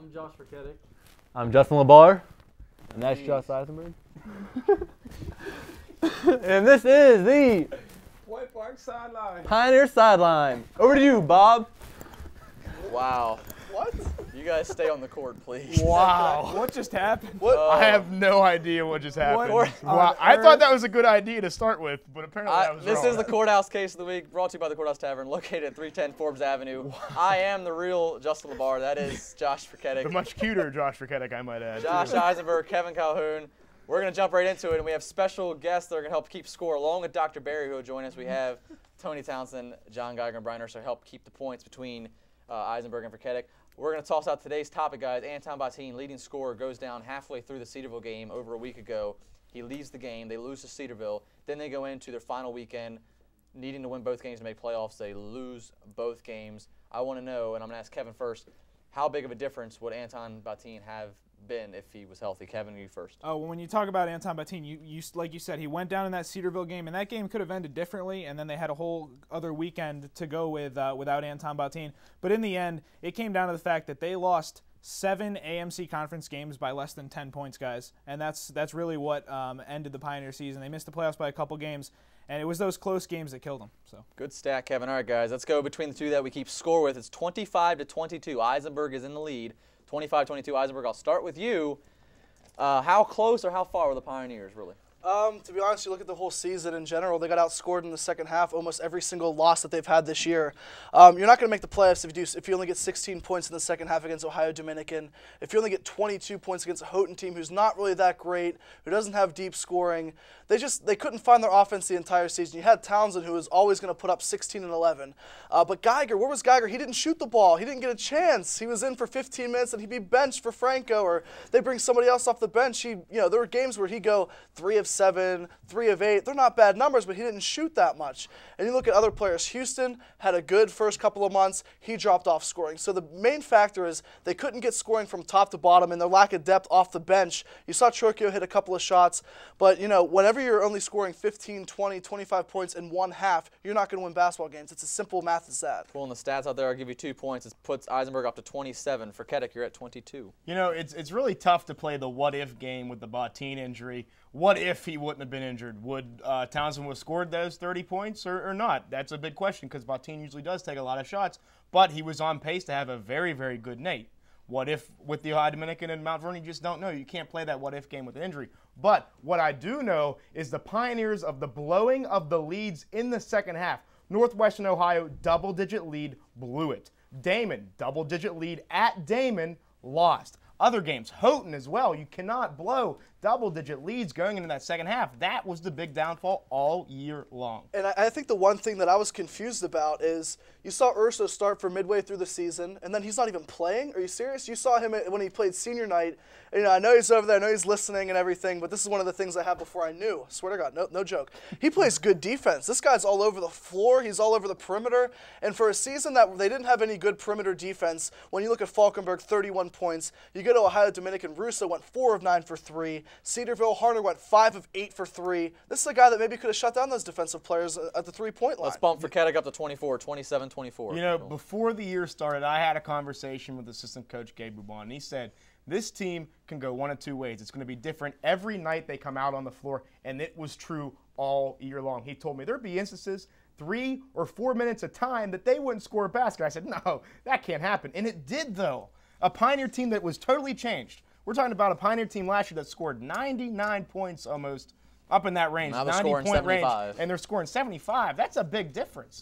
I'm Josh Verketic. I'm Justin LeBar. And that's Josh Eisenberg. And this is the Point Park Sideline. Pioneer Sideline. Over to you, Bob. Wow. What? You guys stay on the court, please. Wow. What just happened? What? I have no idea what just happened. What Wow. I thought that was a good idea to start with, but apparently that was This wrong. is the Courthouse Case of the Week, brought to you by the Courthouse Tavern, located at 310 Forbes Avenue. Wow. I am the real Justin LeBar. That is Josh Verketic. The much cuter Josh Verketic, I might add. Josh Eisenberg, Kevin Calhoun. We're going to jump right into it, and we have special guests that are going to help keep score. Along with Dr. Barry, who will join us, we have Tony Townsend, John Geiger, and Brian Urso to help keep the points between Eisenberg and Verketic. We're going to toss out today's topic, guys. Anton Batine, leading scorer, goes down halfway through the Cedarville game over a week ago. He leaves the game. They lose to Cedarville. Then they go into their final weekend needing to win both games to make playoffs. They lose both games. I want to know, and I'm going to ask Kevin first, how big of a difference would Anton Batine have been if he was healthy? Kevin, you first. Oh, when you talk about Anton Batine, you like you said, he went down in that Cedarville game, and that game could have ended differently, and then they had a whole other weekend to go with without Anton Batine. But in the end, it came down to the fact that they lost 7 AMC conference games by less than 10 points, guys, and that's really what ended the Pioneer season. They missed the playoffs by a couple games, and it was those close games that killed them. So good stat, Kevin. All right, guys, let's go between the two that we keep score with. It's 25-22. Eisenberg is in the lead. 25-22, Eisenberg. I'll start with you. How close or how far were the Pioneers, really? To be honest, you look at the whole season in general, they got outscored in the second half almost every single loss that they've had this year. You're not going to make the playoffs if you only get 16 points in the second half against Ohio Dominican, if you only get 22 points against a Houghton team who's not really that great, who doesn't have deep scoring. They couldn't find their offense the entire season. You had Townsend, who was always going to put up 16 and 11. But Geiger, where was Geiger? He didn't shoot the ball. He didn't get a chance. He was in for 15 minutes and he'd be benched for Franco, or they bring somebody else off the bench. There were games where he'd go 3 of 7, 3 of 8. They're not bad numbers, but he didn't shoot that much. And you look at other players. Houston had a good first couple of months. He dropped off scoring. So the main factor is they couldn't get scoring from top to bottom, and their lack of depth off the bench. You saw Trocchio hit a couple of shots, but whenever you're only scoring 15, 20, 25 points in one half, you're not going to win basketball games. It's as simple math as that. Pulling the stats out there, I'll give you 2 points. It puts Eisenberg up to 27. For Verketic, you're at 22. It's really tough to play the what-if game with the Batine injury. What if he wouldn't have been injured? Would Townsend have scored those 30 points or not? That's a big question because Batine usually does take a lot of shots, but he was on pace to have a very, very good night. What if with the Ohio Dominican and Mount Vernon, you just don't know. You can't play that what-if game with an injury. But what I do know is the Pioneers of the blowing of the leads in the second half. Northwestern Ohio, double-digit lead, blew it. Damon, double-digit lead at Damon, lost. Other games, Houghton as well. You cannot blow double-digit leads going into that second half. That was the big downfall all year long. And I think the one thing that I was confused about is you saw Urso start for midway through the season, and then he's not even playing. Are you serious? You saw him when he played senior night. And, I know he's over there. I know he's listening and everything, but this is one of the things I had before I knew. I swear to God, no joke. He plays good defense. This guy's all over the floor. He's all over the perimeter. And for a season that they didn't have any good perimeter defense, when you look at Falkenberg, 31 points. You go to Ohio Dominican, Russo went 4 of 9 for 3. Cedarville, Harner went 5 of 8 for 3. This is a guy that maybe could have shut down those defensive players at the three-point line. Let's bump Verketic up to 24, 27-24. Before the year started, I had a conversation with assistant coach Gabe Boubon, and he said, this team can go one of two ways. It's going to be different every night they come out on the floor, and it was true all year long. He told me there'd be instances 3 or 4 minutes a time that they wouldn't score a basket. I said, no, that can't happen. And it did, though. A Pioneer team that was totally changed. We're talking about a Pioneer team last year that scored 99 points almost, up in that range, now they're 90-point range, 75. and they're scoring 75. That's a big difference.